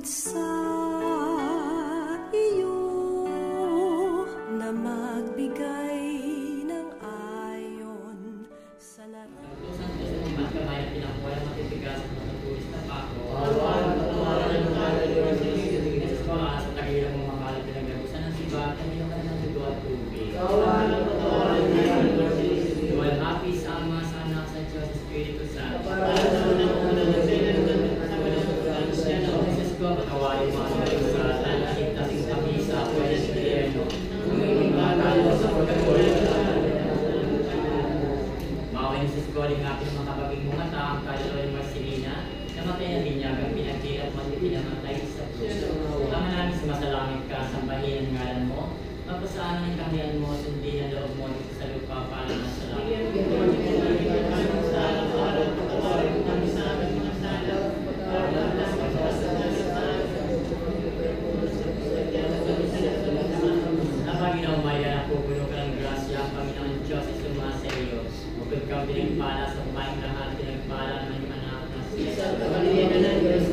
sa iyo na magbigay ng ayon sa Scoring natin mga kapaging mga taang kaluluwang Marcelina, namatay na binyagang pinagkirap mo at pinamatay sa krus. Ama namin sa masalangit ka, sambahin ang ngalan mo, magpasaan ang kaharian mo, sundin ang loob mo dito sa lupa para na sa langit. Napaginaw Maria, napupuno ka ng grasya, ang Panginoon Diyos ay sumasa iyo. Bukod kang pinagpala sa babaeng lahat, pinagpala naman yung anak na siya. Sa kapaliyan na ng Diyos,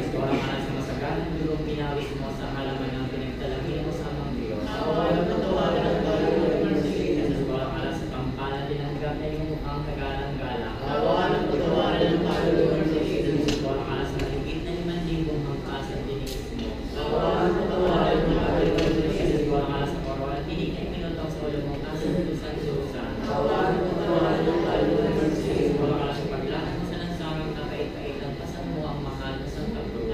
Sekolah ka sa masagalang dulong pinawis mo sa halaman ng pinagtalagin mo sa amang Diyos. Sekolah ka sa pampala tinanggap na yung mukhang kagalang-galang. Sekolah ka sa maligit na 5,000 hangkas at dinis mo. Sekolah ka sa korona, tinig ay pinutong sa ulo mo kasantusan-tusan. Sekolah ka sa paglakan mo sa lansangang kapait-paitan, pasan mo ang mahal na Santa Cruz.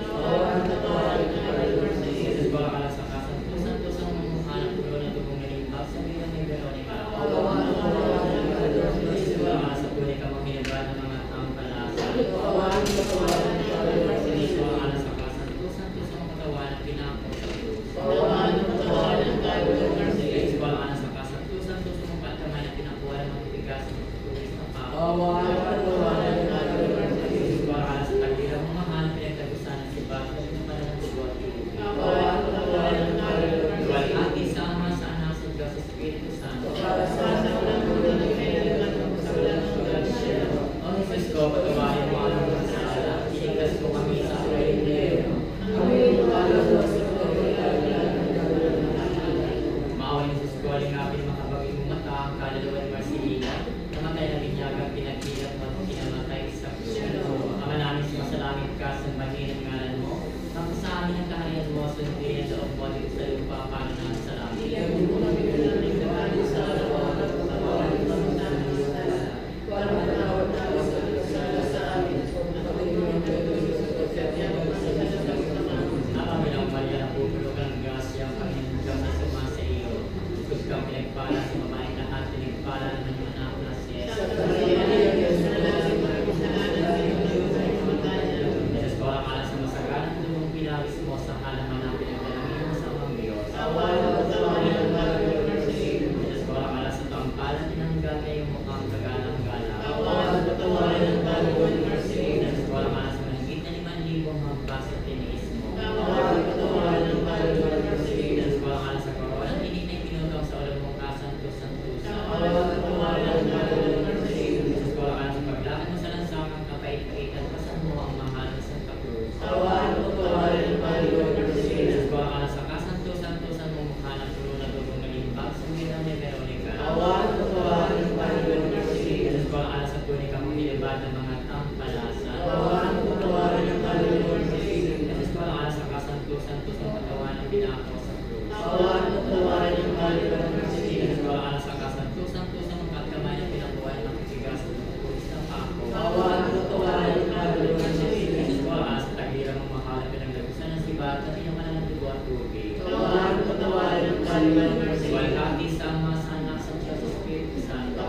Sekolah ka sa kasantusan-tusan mo mukha ng pulo na tubong nalimbag sa bilang ni Veronica. Sekolah ka sa pulik ang mahinabad ng mga tampalasa. Sekolah ka sa kasantusan-tusan mo katawan ng pinako sa krus. Sekolah ka sa kasantusan-tusan mo pagkamay na pinakuha ng matigas sa tuwis ng pao. Sekolah ka sa tagirang mo mahal pinagtagusan ng sibat at pinapalan ng tugot. Duwalhati sa Ama, sa Anak, sa Diyos, sa Espiritu Santo. O Jesus ko, patawarin mo ang mga kasala, iligtas mo kami sa kaligtayan. Maawain Jesus ko, alingapin mga kapaging mo mata, ang kaluluwa ni Marcelina, namatay na binyagang pinagkirap mo at pinamatay sa krus. Ama namin sa masalangit ka, sambahin ang ngalan mo, tapos sa amin ang kaharian mo, sundin ang loob mo dito sa lupa para na sa langit. Napamilaw Maria, napupuno ka ng grasya, ang Panginoon Diyos ay sumasa iyo. Bukod kang pinagpala sa babaeng lahat, pinagpala naman yung anak na si Jesus. Sekolah ka sa masagalang dulong pinawis mo sa halaman ng pinagdalangin mo sa amang Diyos. Sekolah ka sa pampala tinanggap na yung mukhang kagalang-galang. Sekolah ka sa malagit na 5,000 hangkas at tiniis mo. Sekolah ka sa korona, tinig na pinutong sa ulo mong kasantos-santusan. Sekolah ka sa paglakan mo sa lansangang kapait-paitan, pasan mo ang mahal na Santa Cruz. Sekolah ka sa kasantos-santusan mo mukha ng pulo na dugong nalimbag sa bilang ni Veronica. Sekolah ka sa punik ang humilibad ng mga tampalasa. Sekolah ka sa kasantos-santusan katawan ng pinako sa krus. Sekolah ka sa kasantos-santusan ang pagkamay ng pinakuha ng makikigas sa tuwis ng pako. Sekolah ka sa tagirang ng mahal na pinaglagusan ng sibat at pinamalan ng dugo at tubig. Duwalhati sa Ama, sa Anak, sa Diyos, sa Espiritu Santo.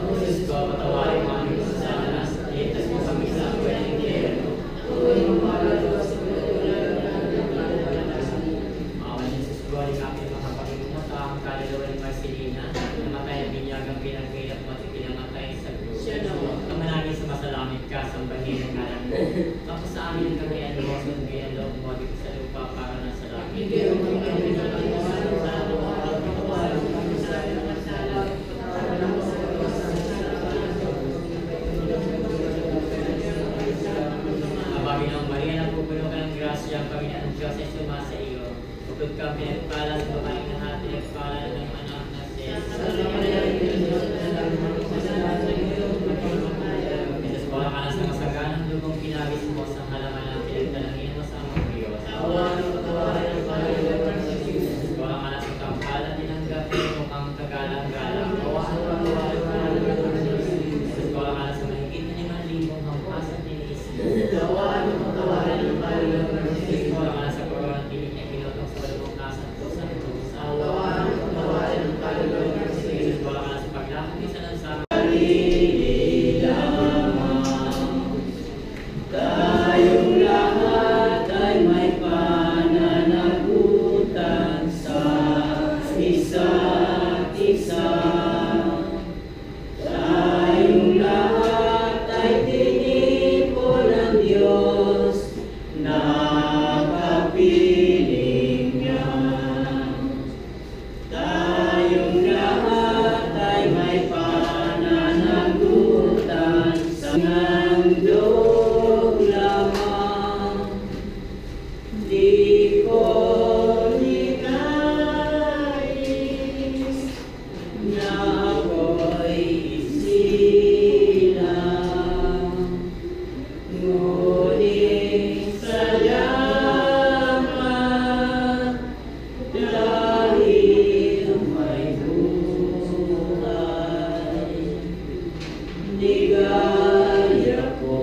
O Jesus ko, patawarin mo ang aming kasalanan, iligtas mo kami sa buhay ng impyerno. Maawa ni Jesus ko, alingapin mga kapaging mo ang kaluluwa ni Marcelina, namatay na binyagang pinagkirap mo at pinamatay sa krus. Kamanangin sa masalangit ka, sambahin ang ngalan mo. Tapos sa amin ang kaharian mo, sundin ang loob mo dito sa lupa para na sa langit. siyang Panginoon Diyos ay sumasa iyo. Bukod kang pinagpala sa babaeng lahat, pinagpala ng anak na si Jesus, wala ka na sa masaganang lubong pinabis mo sa halaman ng pinagdalangin mo sa amang Diyos. Wala ka na sa kampala tinanggap mo kang kagalang-galang. Wala ka na sa mahigit na 5,000 hampasan tiniisip. Wala ka na sa koronang tinig niya pinotong sa walong kasan ko sa ito. Wala ka na sa paglakad isa ng sama. Tayong lahat ay may pananagutan sa isa't isa. Tayong lahat ay tinipon ng Diyos na kapiling niya. Tayong lahat ay may pananagutan sa handog lamang. Di ko ninais na ako'y isilang, ngunit salamat dahil may buhay. Di gaya ko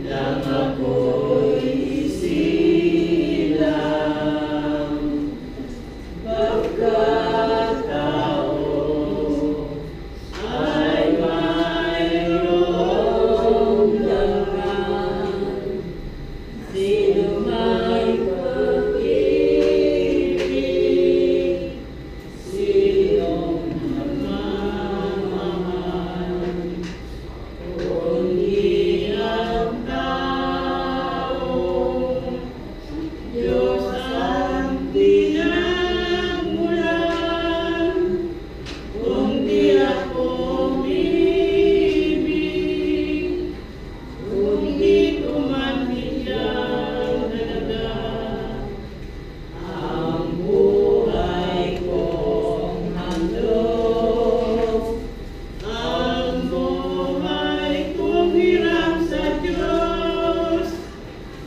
nang ako'y isilang, pagkatao ay mayroong dangan. Sino may pag-ibig, sinong nagmamahal, kundi ang tao. Diyos ang pinagmulan, kung di ako umibig, kung di ko man bigyang dalaga ang buhay kong handog, ang buhay kong hirap sa Diyos,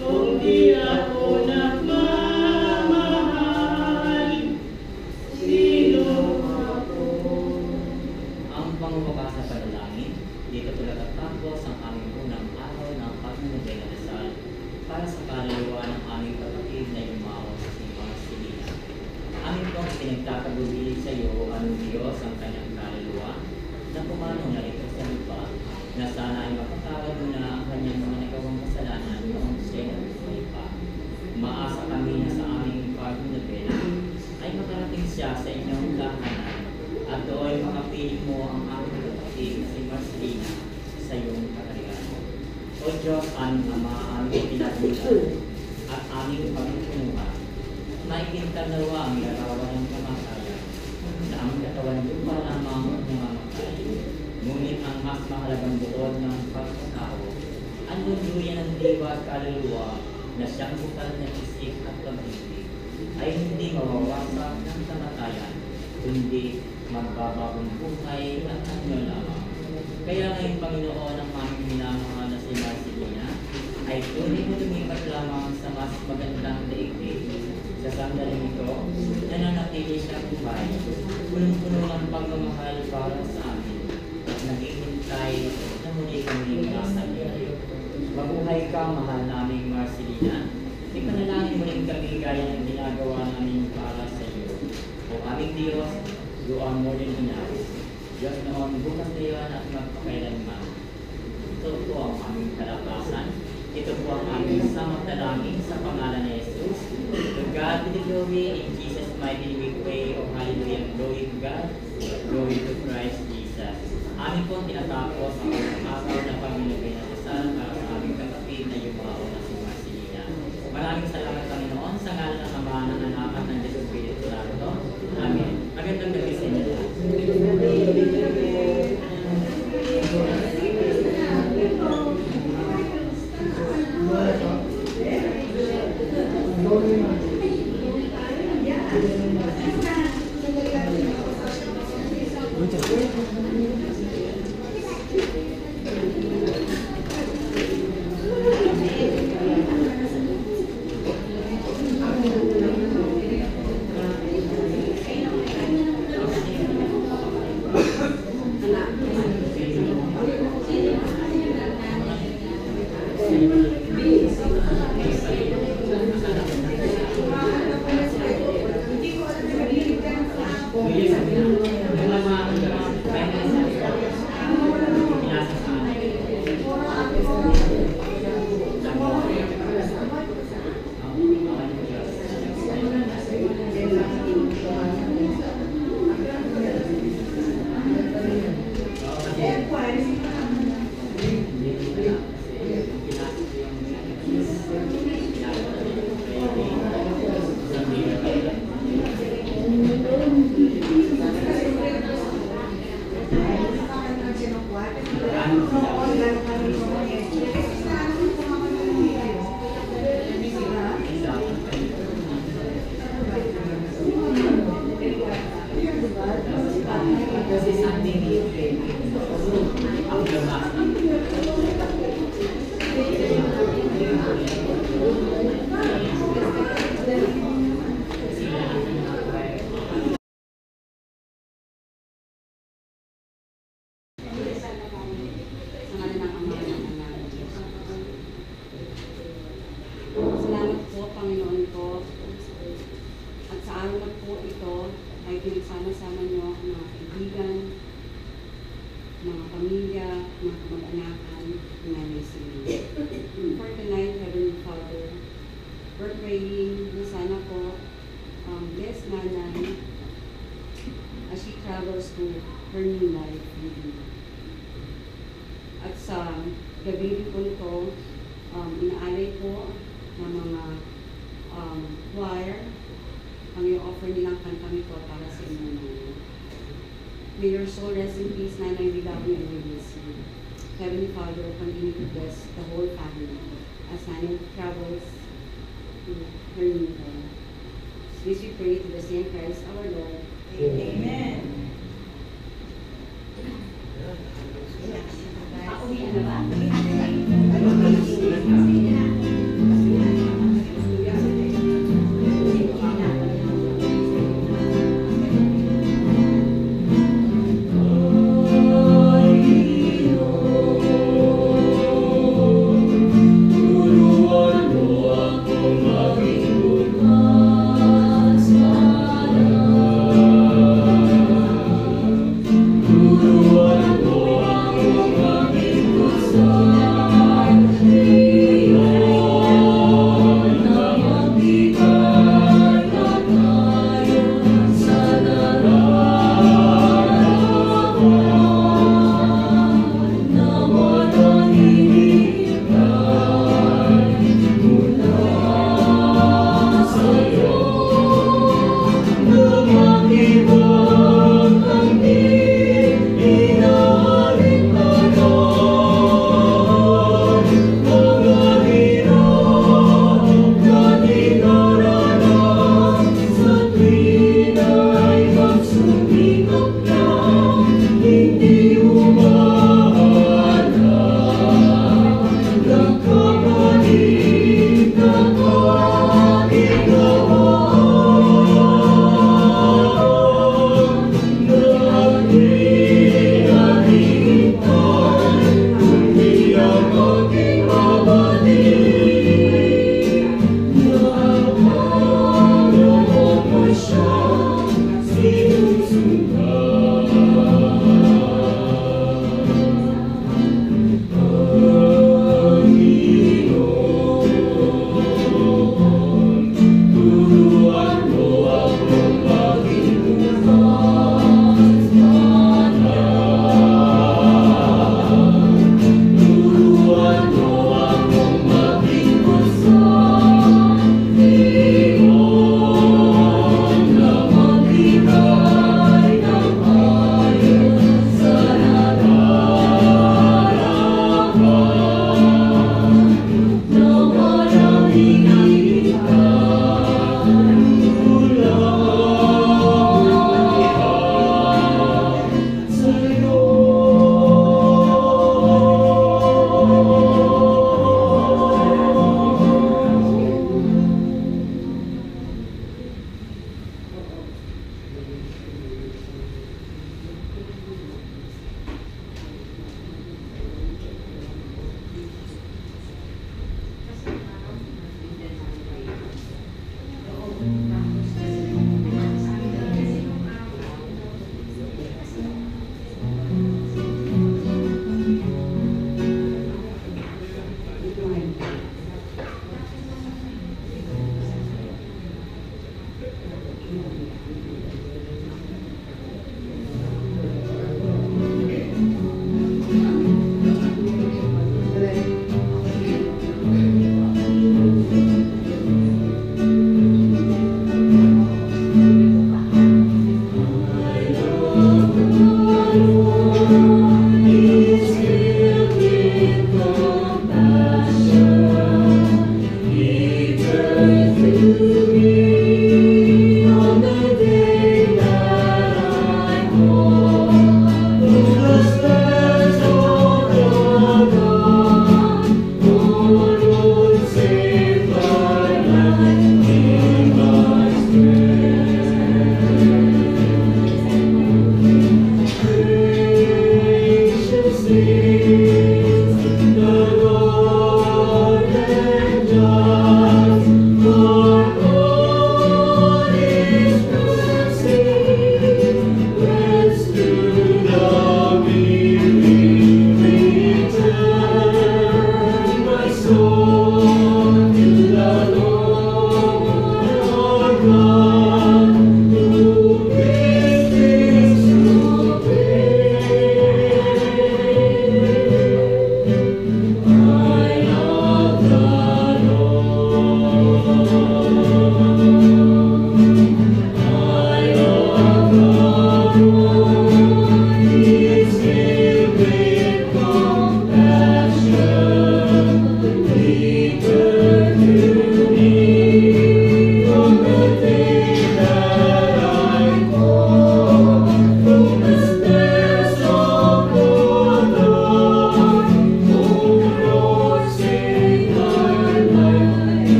kung di ako nagmamahal, sino ako? Ang pangwakas sa panalangin, dito tulatagtapos ang aming unang araw ng pagmumulay na dasal para sa kaluluwa ng aming kapatid na yumaon sa Simang Silina. Amin pong pinagtatagubilin sa iyo, ang Diyos, ang kanyang kaluluwa, na pumanong na ito sa lupa, na sana ay mapatawad mo na ang kanyang mga nagawang kasalanan noong siya ay pa. Maasa kami na sa aming pagmumulay ay makarating siya sa inyong tahanan, at doon makapiling mo ang aming kapatid na si Marcelina sa iyong kaharian. O Diyos, aming Ama, aming pinagmulan at aming pagpupunuhan, maikintarnawa ang larawan ng kamatayan, na ang katawan lupa lamang ang namamatay, ngunit ang mas mahalagang buod ng pagkatao, ang luluyan ng diwa at kaluluwa na siyang bukal ng isip at pag-ibig, ay hindi mawawasak ng kamatayan, kundi magbabagong buhay at anyo lamang. Kaya ngayon, Panginoon, ang aming minamahal na si Marcelina ay tunay mo lumipat lamang sa mas magandang daigdig. Sa sandaling ito, nananatili siya buhay, punong-puno ng pagmamahal para sa amin, at naghihintay na muli kami nasa iyo. Mabuhay ka, mahal naming Marcelina. Ipanalangin mo rin kami gaya ng ginagawa namin para sa iyo. O aming Diyos, you are more than enough. Diyos noon, bukas na iyon at magpakailanman. Ito po ang aming kalakasan. Ito po ang aming samantalangin sa pangalan ni Jesus. To God be the glory, in Jesus' mighty name we pray. O hallelujah, glory to God, glory to Christ Jesus. Amin po tinatapos ang araw na pamilagay na dasal para sa aming kapatid na yumaon na si Marcelina. Maraming salamat, Panginoon, sa ngalan ng Ama, ng Anak at ng Diyos Espiritu Santo. Amen. Magandang gabi sa inyo lahat. Thank you. Salamat po, Panginoon ko. At sa araw na po ito ay pinagsama-sama niyo ang mga kaibigan, mga pamilya, mga kamag-anakan, nanay sila. For tonight, Heavenly Father, we're praying na sana po bless Nanay as she travels to her new life with you. At sa gabi po ito, inaalay po ng mga choir ang i-offer nilang kantang ito para sa inyo naman. May your soul rest in peace, Nanay, we love you and we miss you. Heavenly Father, continue to bless the whole family as Nanay travels to her new home. This we pray to the same Christ our Lord. Amen. Pauwian na ba? Turuan mo ako maging puso.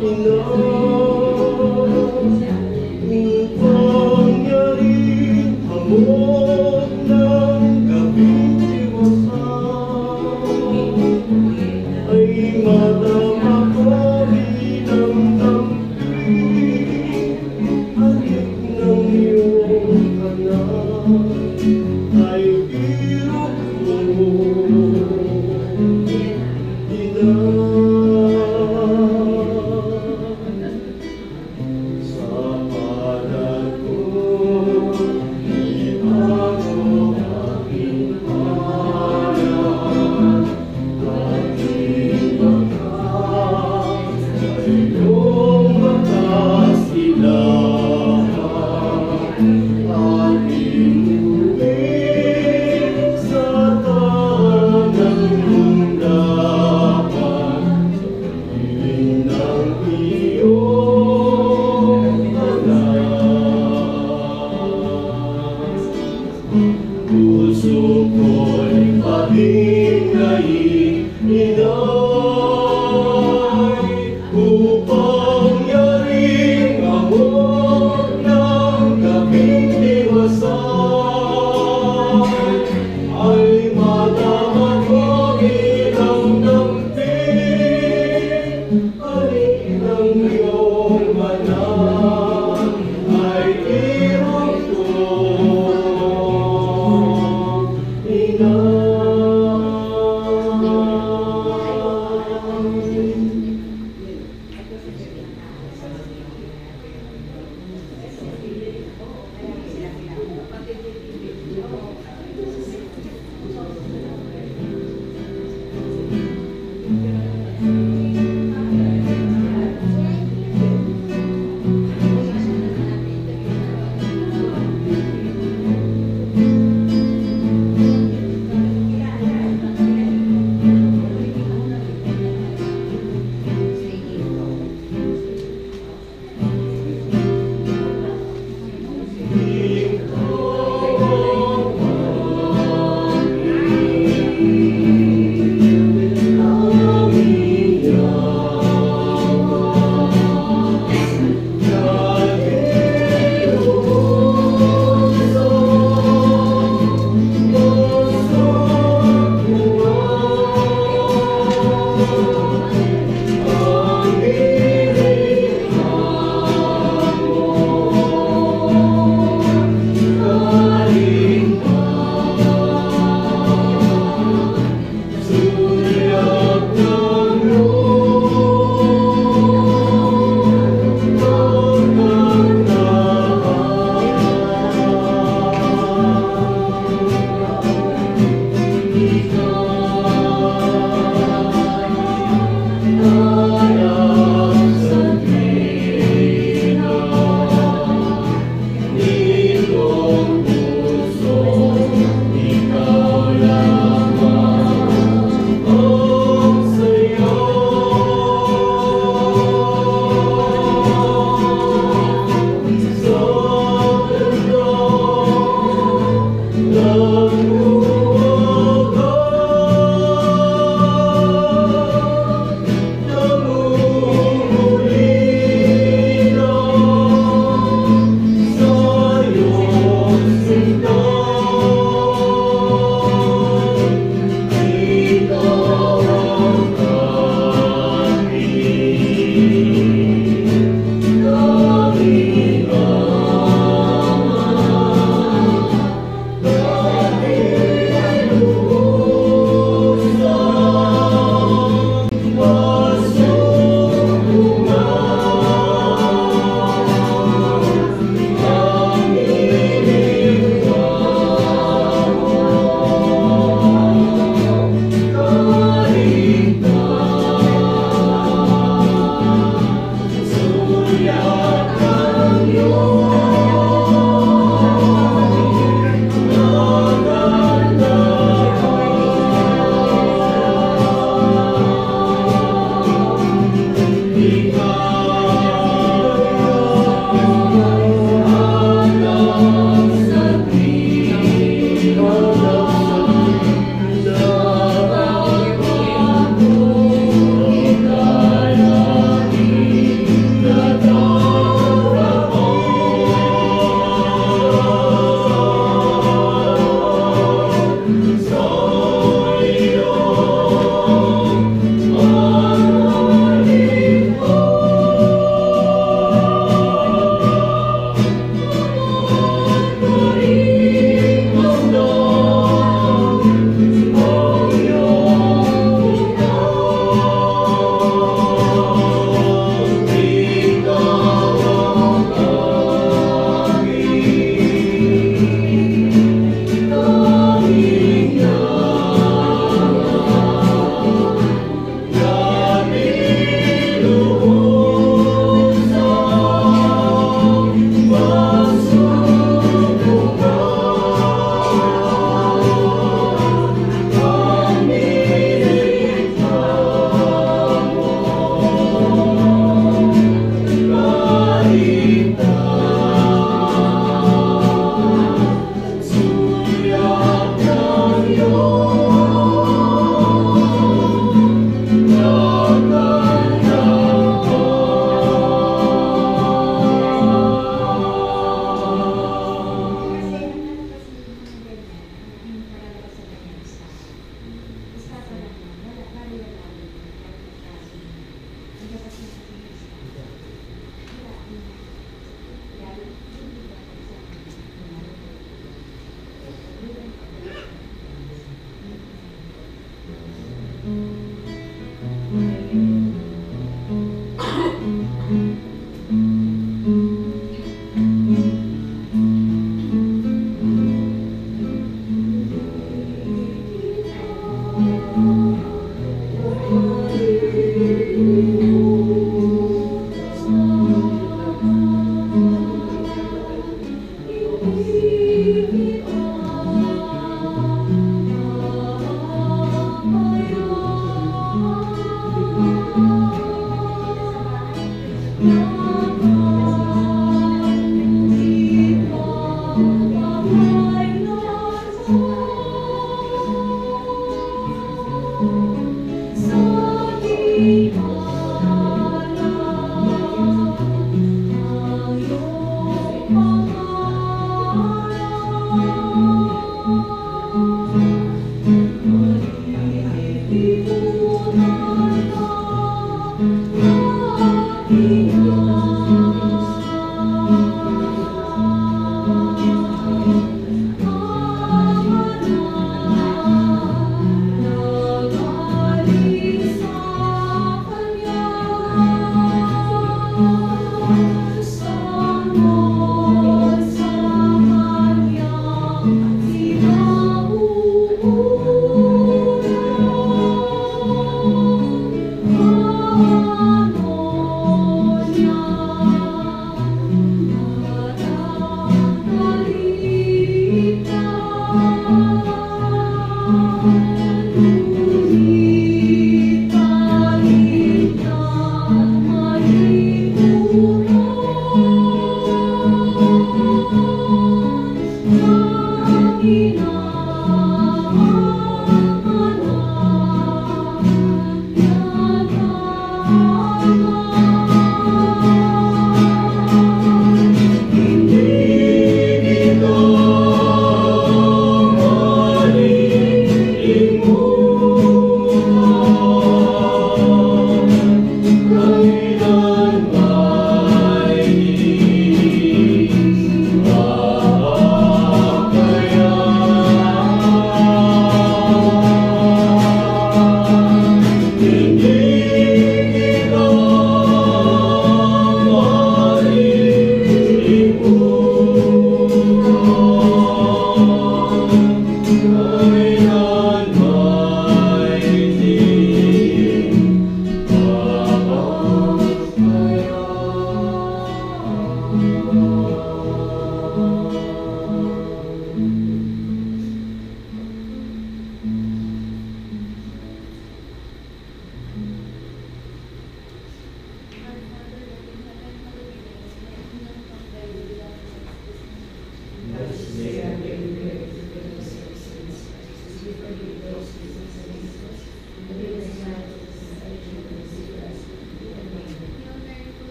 Inay, upang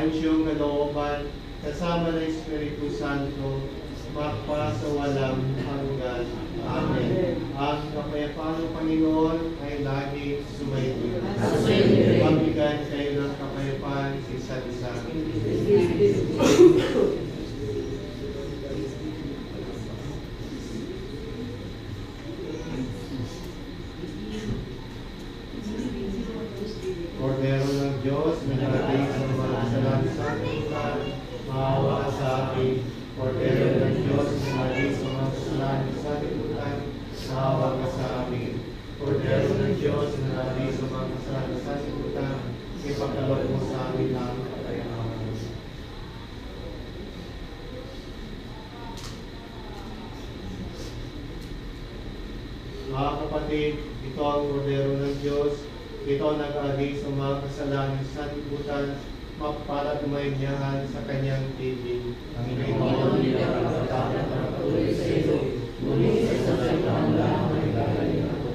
ang siyong kalooban, kasama ng Espiritu Santo, magpasawalang hanggan. Amen. Ang kapayapaan ng Panginoon ay lagi sumainyo. Magbigay kayo ng kapayapaan sa isa't isa. Kordero ng Diyos, nagdating sa mga kasalanan sa atin, maawa sa akin. Kordero ng Diyos, nagdating sa mga kasalanan sa atin, maawa ka sa amin. Kordero ng Diyos, nagdating sa mga kasalanan sa atin, ipagkaloob mo sa amin ang kapayapaan. Mga kapatid, ito ang kordero ng Diyos. Ito ang nag-aalay sa mga kasalanan sa sanlibutan, para tumainyahan sa kanyang tinig. Ang Panginoon nila ang pagkakataon at patuloy sa iyo, ngunit sa sanlibutan lang ay gagaling ako.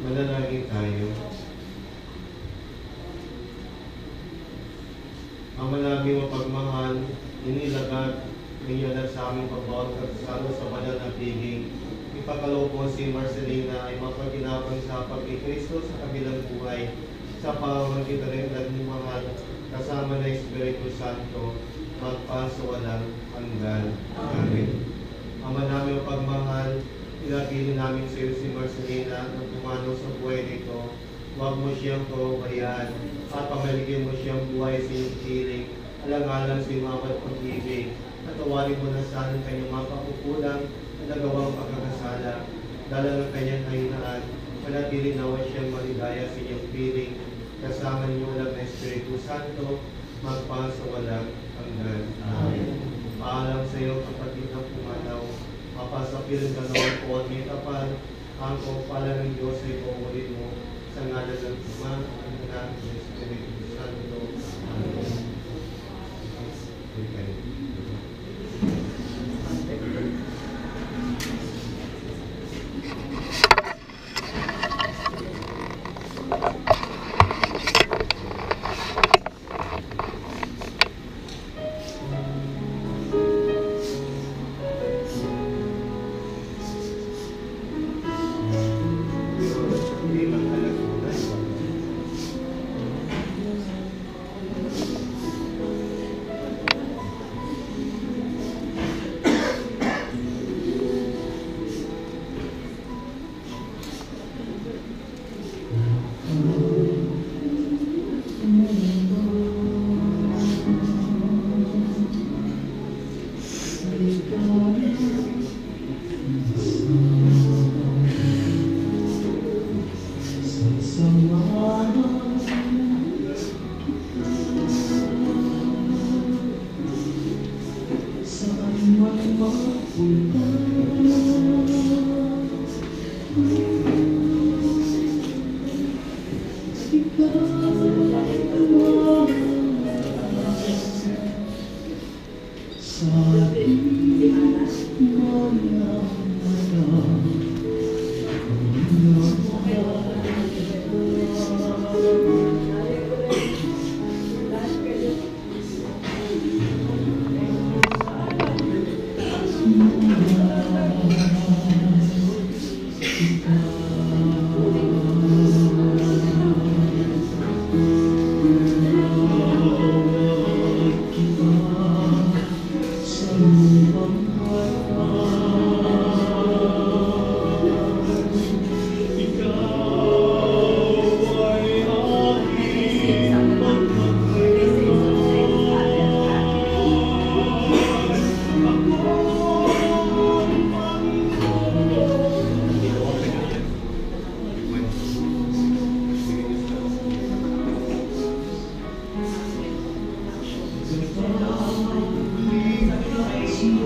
Manalangin tayo. Ang malabing mapagmahal, inilagat ninyo na sa aming pagbawat at salo sa banal na piging. Ipagkaloob mo si Marcelina ay mapaginapan sa pag-Kristo sa kabilang buhay sa pamamagitan ng nagmamahal kasama ng Espiritu Santo magpasawalang hanggan. Amen. Ama namin mapagmahal, ilagay namin sa iyo si Marcelina na pumanaw sa buhay nito Huwag mo siyang pababayaan at pamaligyan mo siyang buhay sa iyong piling. Alang-alang sa iyong mga pag-ibig. Natawarin mo na sana ang kanyang mga kakukulang na nagawang pagkakasala. Dala ng kanyang kahinaan, manatili nawa siyang maligaya sa iyong piling. Kasama niyo lang na Espiritu Santo, magpahal sa walang hanggan. Amen. Paalam sa iyo, kapatid ng pumanaw, mapasapirin ka naman po at may kapal, ang pagpala ng Diyos ay paulit mo sa ngalan ng Ama, ang Anak, ng Espiritu Santo. Amen.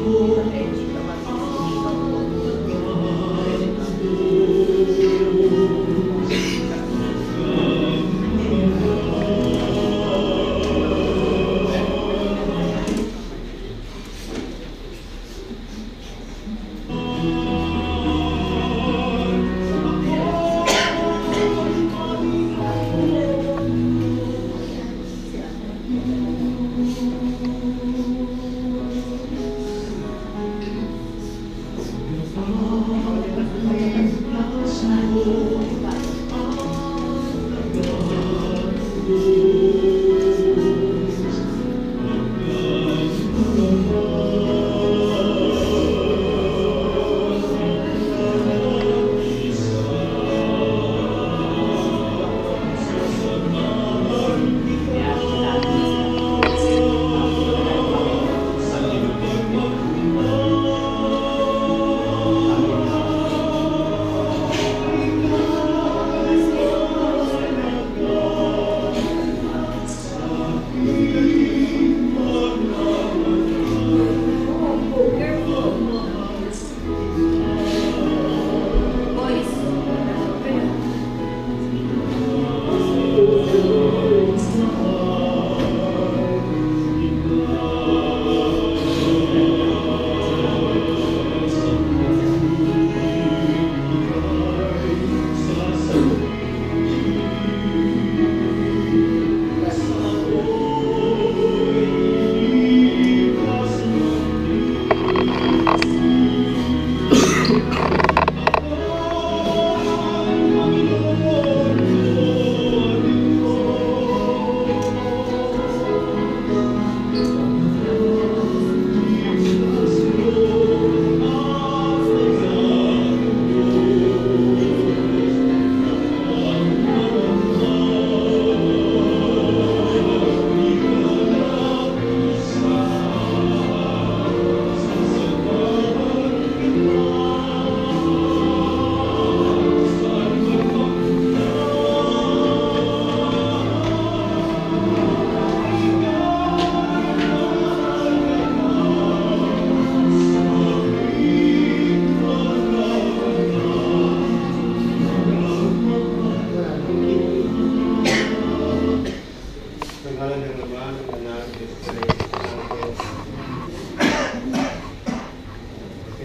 Oh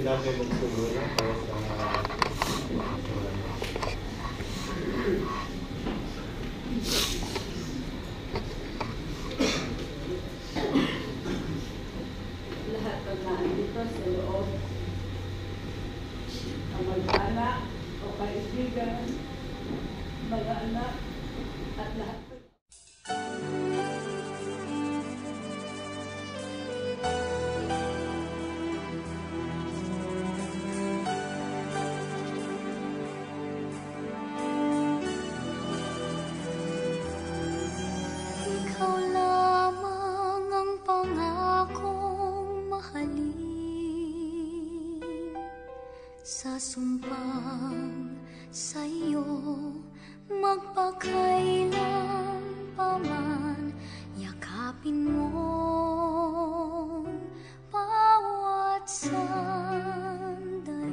natin magsulungan para sa Lahat ng naandito sa loob, ang mag-anak o kaibigan, mga anak, at lahat. Ikaw lamang ang pangakong mahalin, sa sumpang sa'yo magpakailan paman, yakapin mo bawat sandali,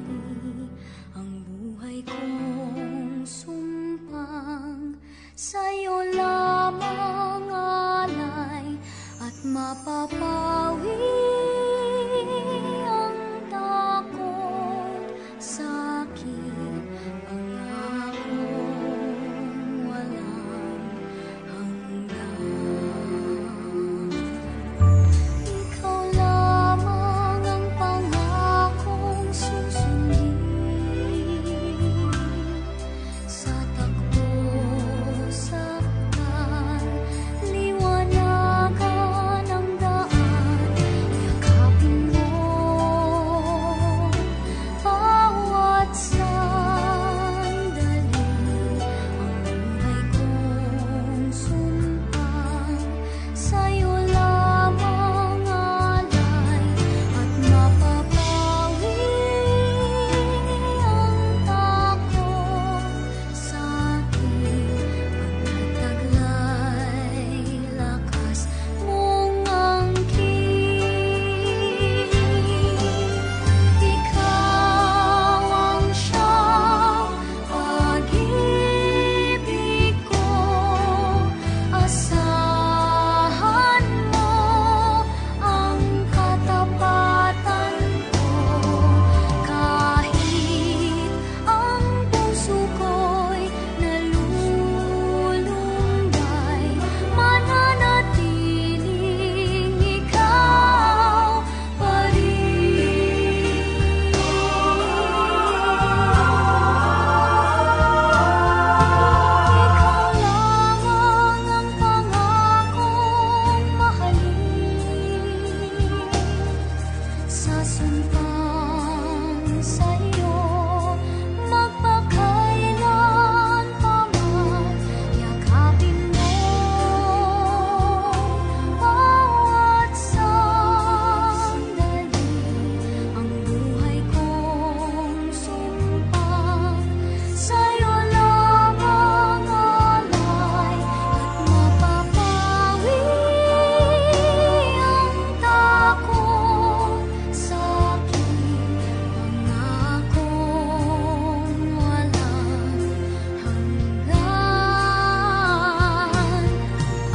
ang buhay kong sumpang sa'yo lamang alay, at mapapawi ang takot sa'kin, pangakong walang hanggan. Ikaw lamang ang pangakong susundin, sa takbo saktan, liwanagan ang daan, yakapin mo bawat sandali, ang buhay kong sumpang sa'yo lamang alay, at mapapawi ang takot sa'kin, pagtataglay lakas mong angkin. Ikaw ang siyang pag-ibig ko, asahan mo ang katapatan ko, kahit ang puso ko'y nalulumbay, mananatiling ikaw pa rin. Ikaw lamang ang pangakong mahalin, sa sumpang sa'yo magpakailan paman, yakapin mo bawat sandali, ang buhay kong sumpang sa'yo lamang alay, at mapapawi ang takot sa'kin, pangakong walang hanggan,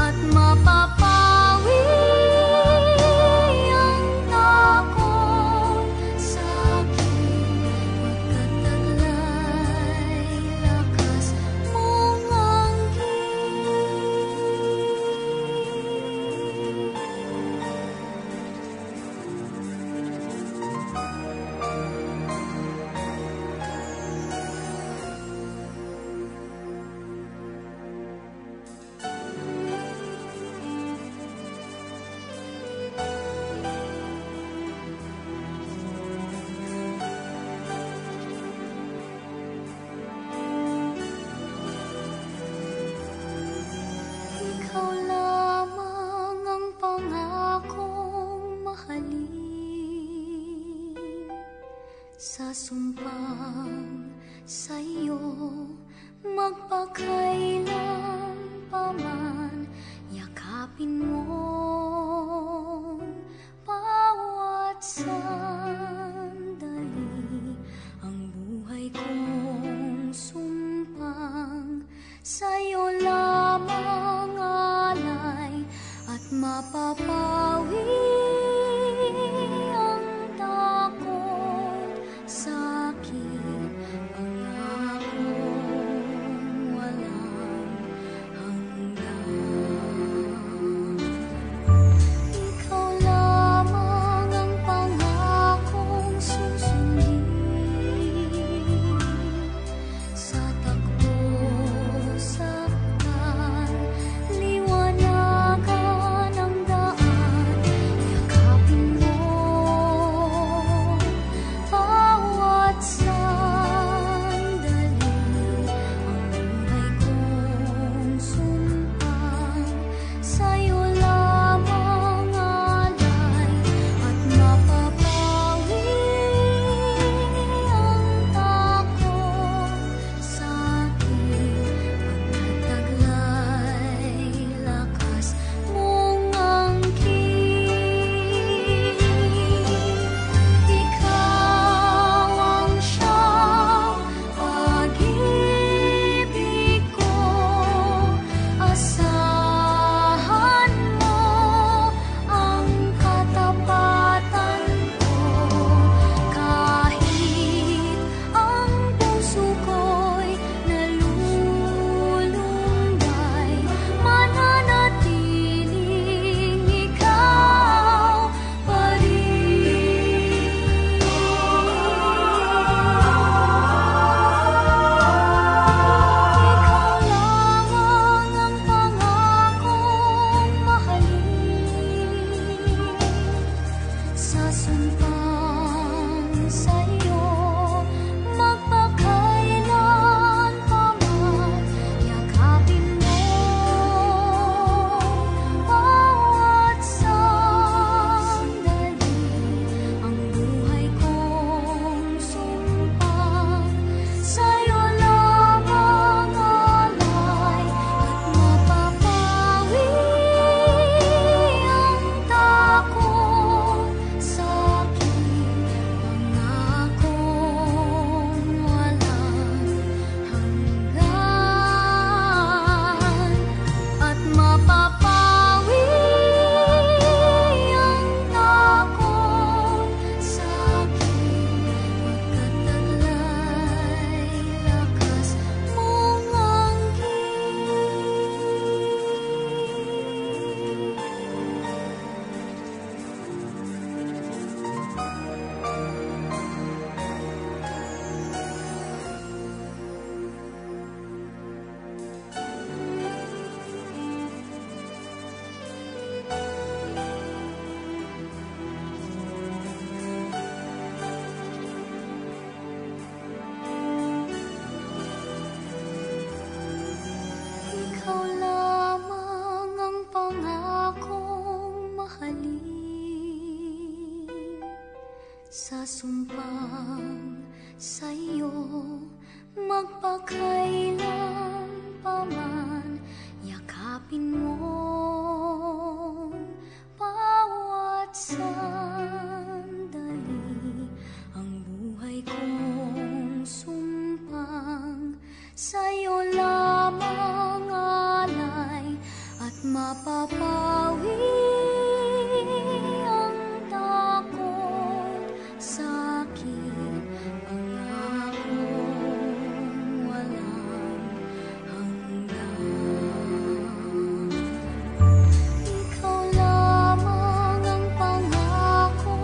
at mapapawi ang takot sa'kin, pagtataglay lakas mong Ikaw lamang ang pangakong mahalin, sa sumpang sa'yo magpakailan paman, yakapin mo bawat sandali, ang buhay kong sumpang sa'yo lamang alay, at mapapawi ang takot sumpang sa'yo, magpakailan pa man, yakapin mo bawat sandali. Ang buhay kong sumpang sa'yo lamang alay, at mapapawi ang takot sa'kin, pangakong walang hanggan. At mapapawi ang takot sa'kin, pagkataglay lakas mong ikaw lamang ang pangakong mahalin. Sa sumpang sa'yo, magpakailan pa man, yakapin mo bawat sandali. Ang buhay kong sumpang sa'yo lamang alay, at mapapawi ang takot sa'kin, pangakong walang hanggan. Ikaw lamang ang pangakong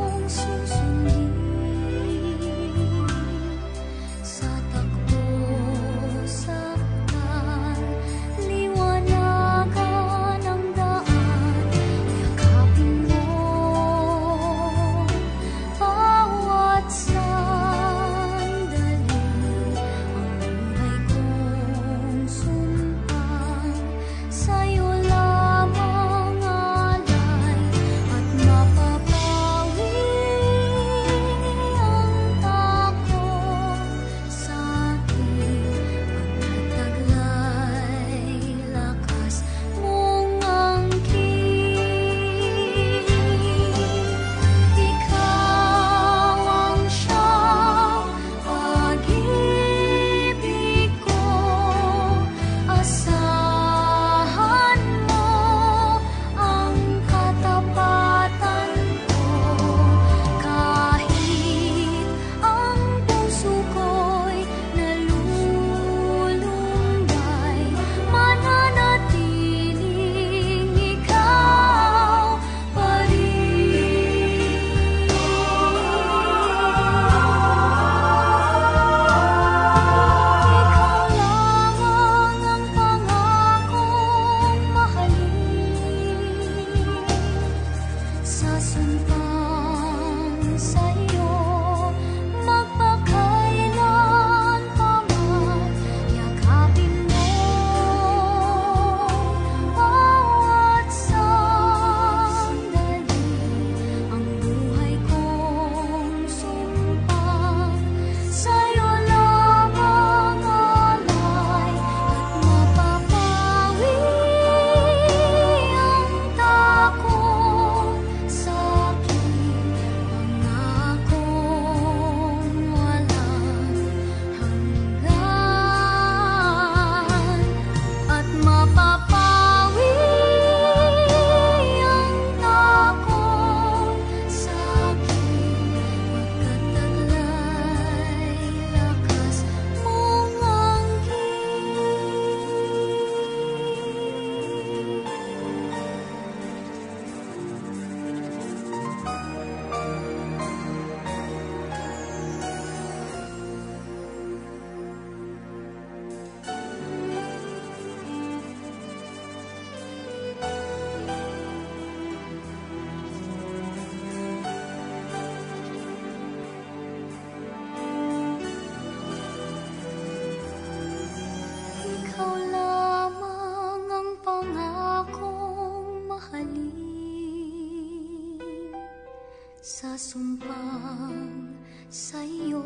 lamang sa'yo,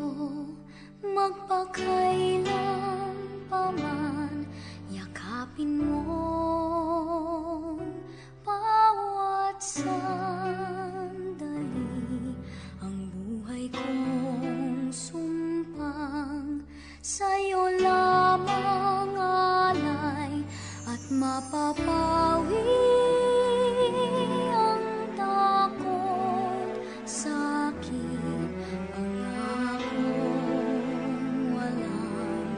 magpakailan paman, yakapin mo bawat sandali, ang buhay kong sumpang sa'yo lamang alay, at mapapawi ang takot, sakit, pangakong walang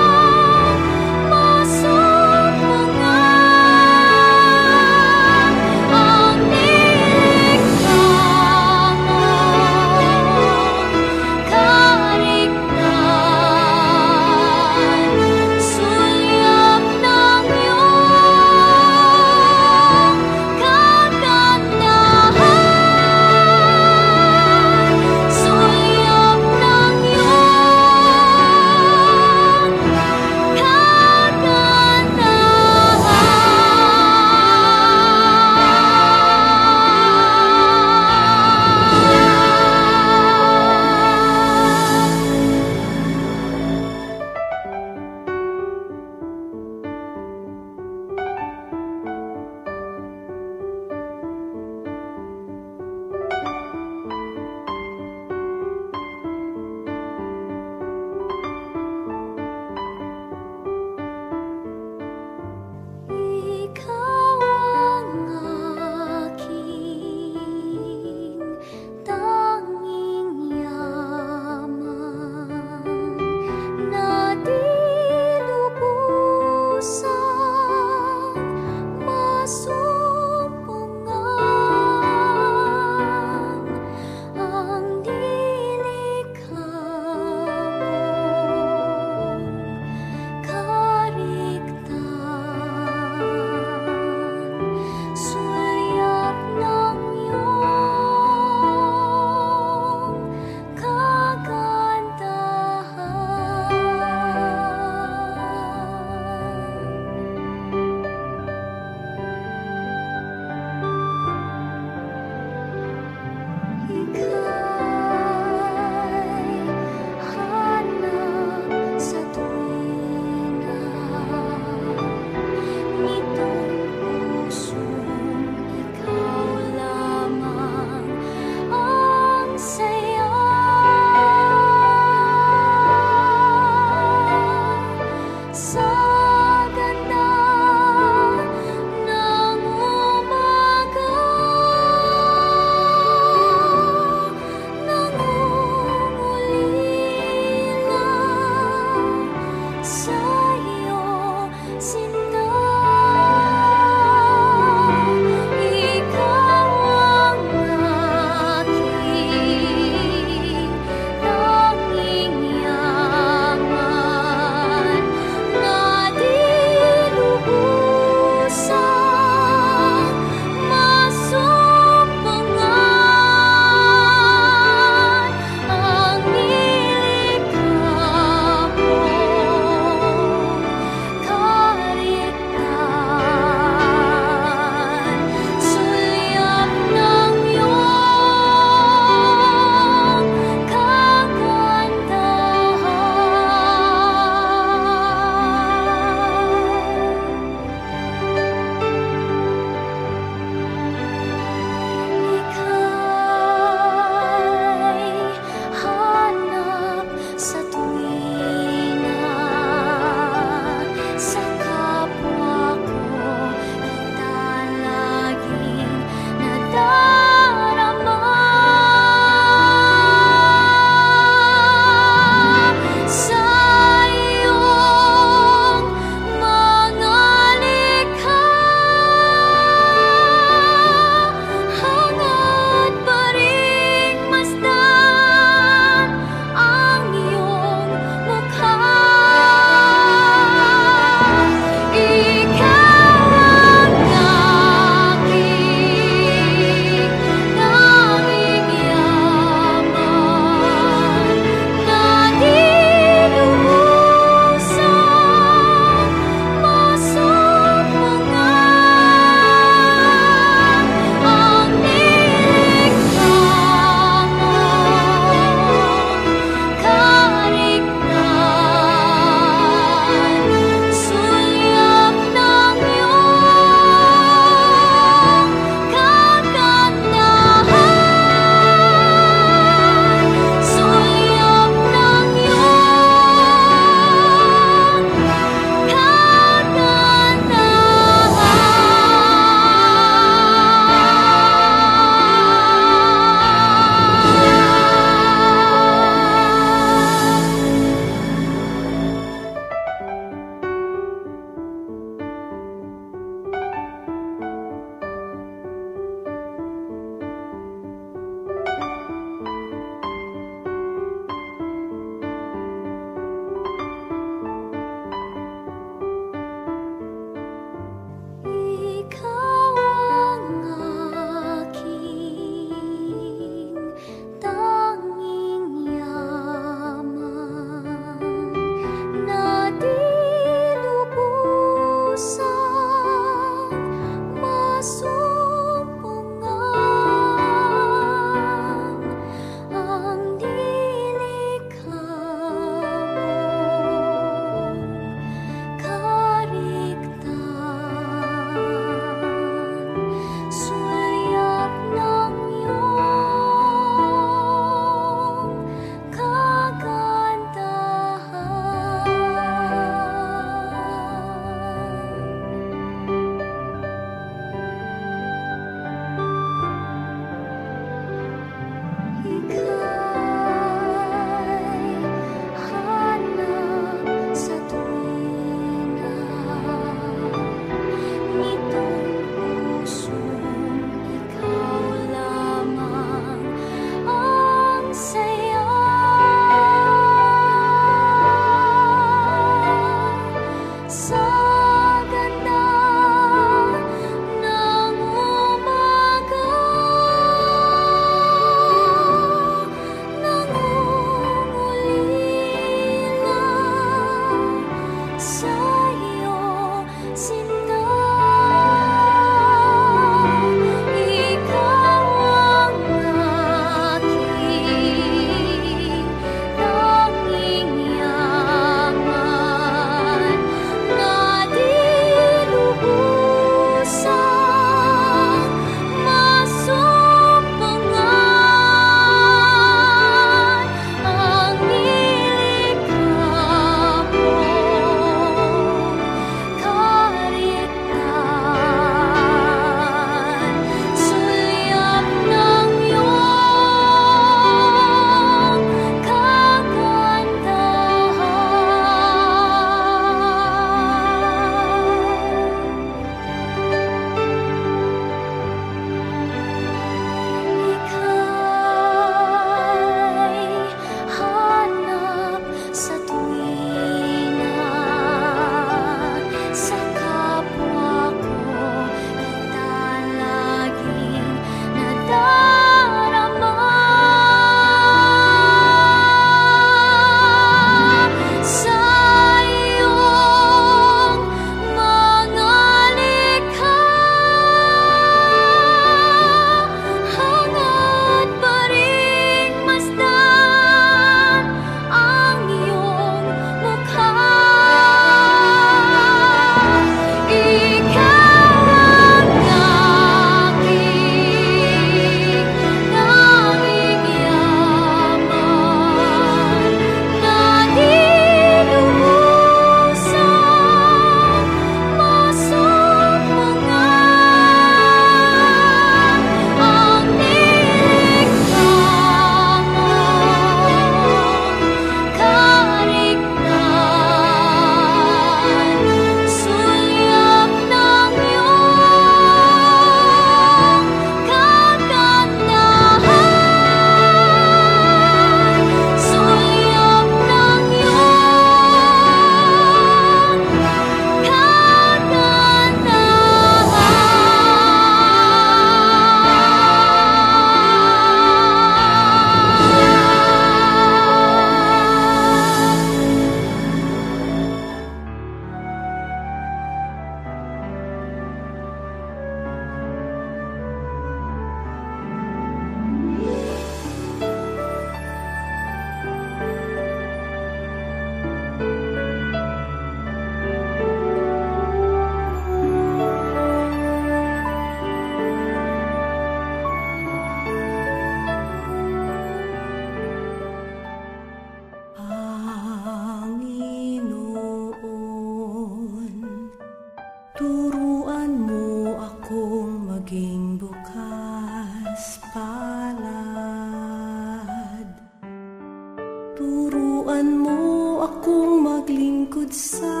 sa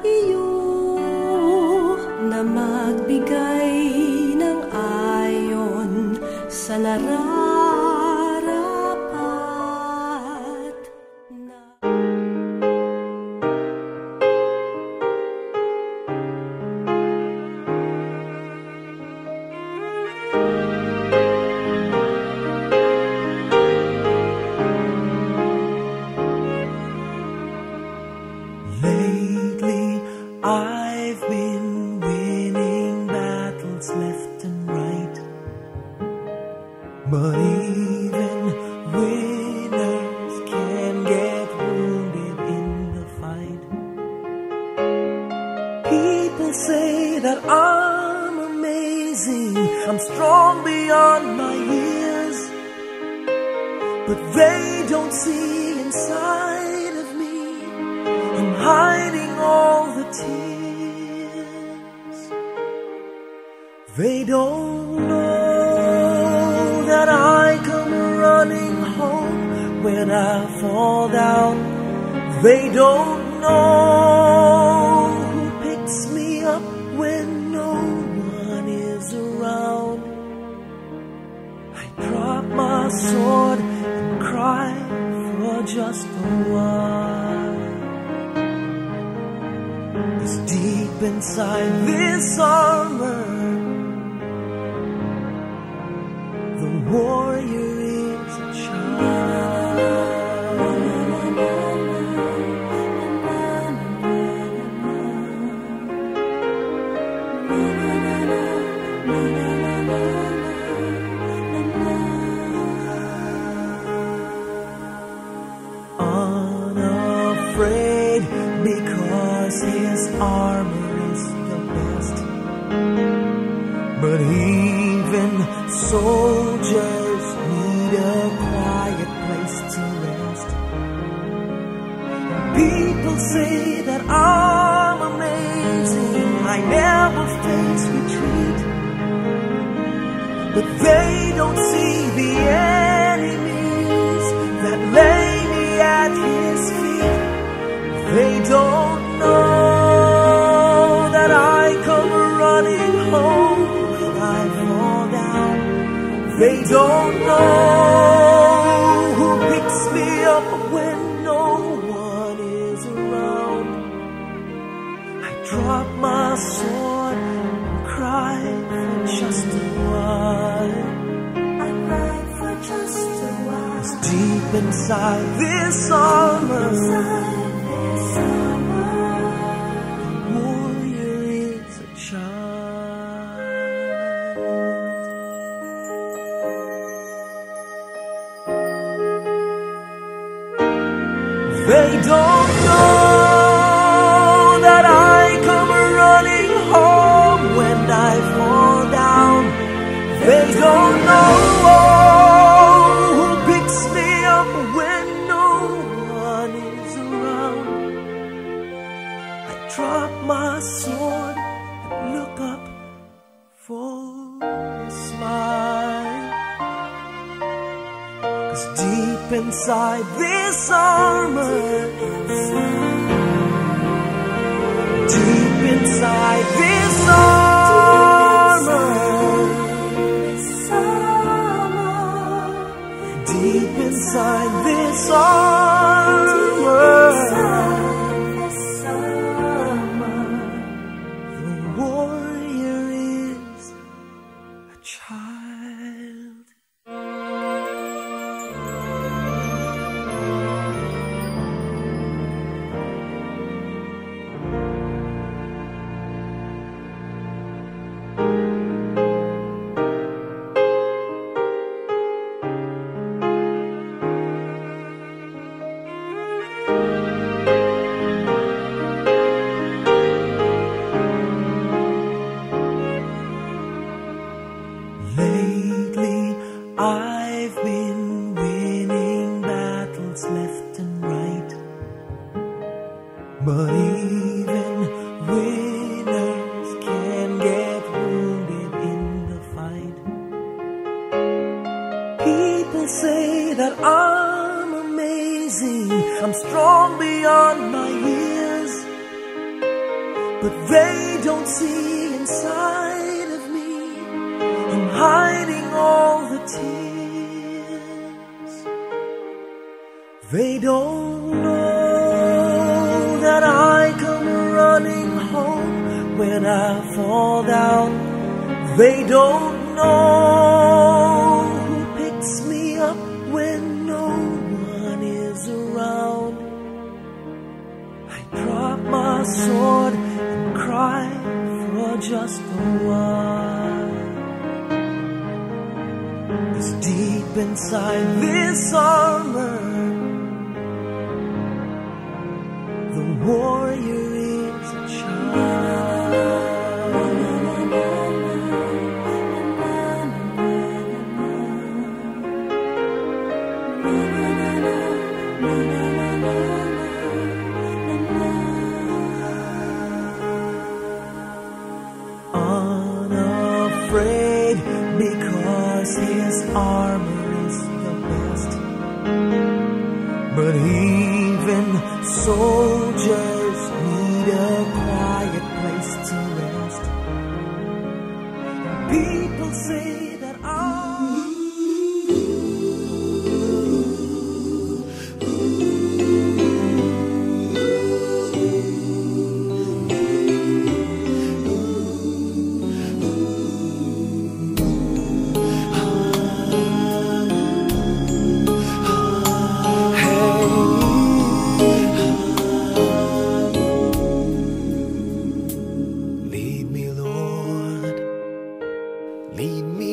iyo na magbigay ng ayon sa nararapat na Lately, I've been winning battles left and right. But even winners can get wounded in the fight. People say that I'm amazing, I'm strong beyond my years. But they don't see inside of me, I'm hiding all the tears. They don't know that I come running home when I fall down. They don't know who picks me up when no one is around. I drop my sword and cry for just a while. 'Cause deep inside this armor, the warrior is a child. Unafraid because his armor is the best. But even soldiers need a quiet place to rest. People say that I'm amazing, I never face retreat. But they don't see the enemies that lay me at his feet. They don't know that I come running home when I fall down. They don't know who picks me up when no one is around. I drop my sword and cry for just a while. I cry for just a while. 'Cause deep inside this armor, the warrior is a child. They don't know that I come running home when I fall down. They don't know who picks me up when no one is around. I drop my sword and look up for a smile. 'Cause deep inside this armor, deep inside this armor, deep inside this armor, the warrior is a child. Lately, I've been winning battles left and right. But even winners can get wounded in the fight. People say that I'm amazing, amazing. I'm strong beyond my years, but they don't see inside of me. I'm hiding all the tears. They don't know that I come running home when I fall down. They don't know who picks me up when no one is around. I drop my sword and cry for just a while. 'Cause deep inside this armor, the warrior is a child. Unafraid because his armor is the best. But even soldiers need a quiet place to rest. People say that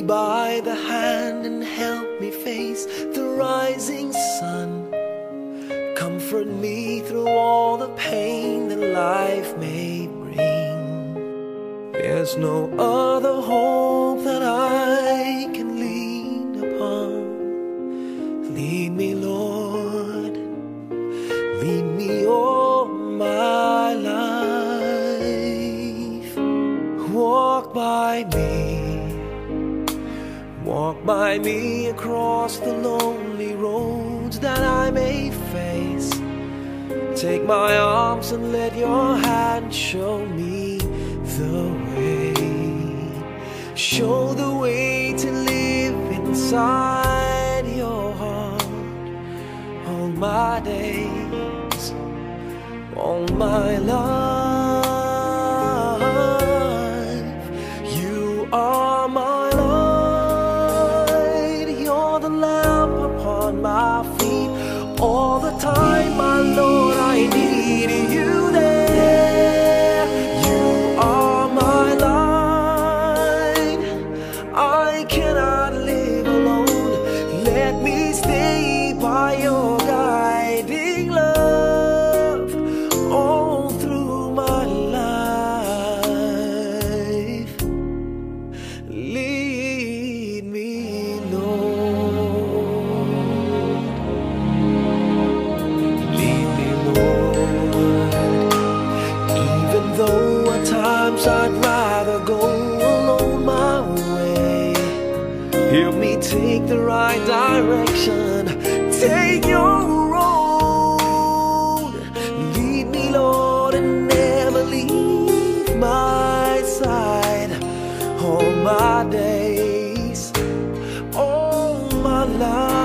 by the hand and help me face the rising sun. Comfort me through all the pain that life may bring. There's no other hope that I can lean upon. Lead me, Lord, lead me all my life. Walk by me. Walk by me across the lonely roads that I may face. Take my arms and let your hand show me the way. Show the way to live inside your heart. All my days, all my life, you are my my feet. All the time, my Lord, I need you there. You are my light. I cannot live alone. Let me stay by your guiding love all through my life. Lead me, Lord. I'd rather go alone my way. Help me take the right direction. Take your road. Lead me, Lord, and never leave my side. All my days, all my life.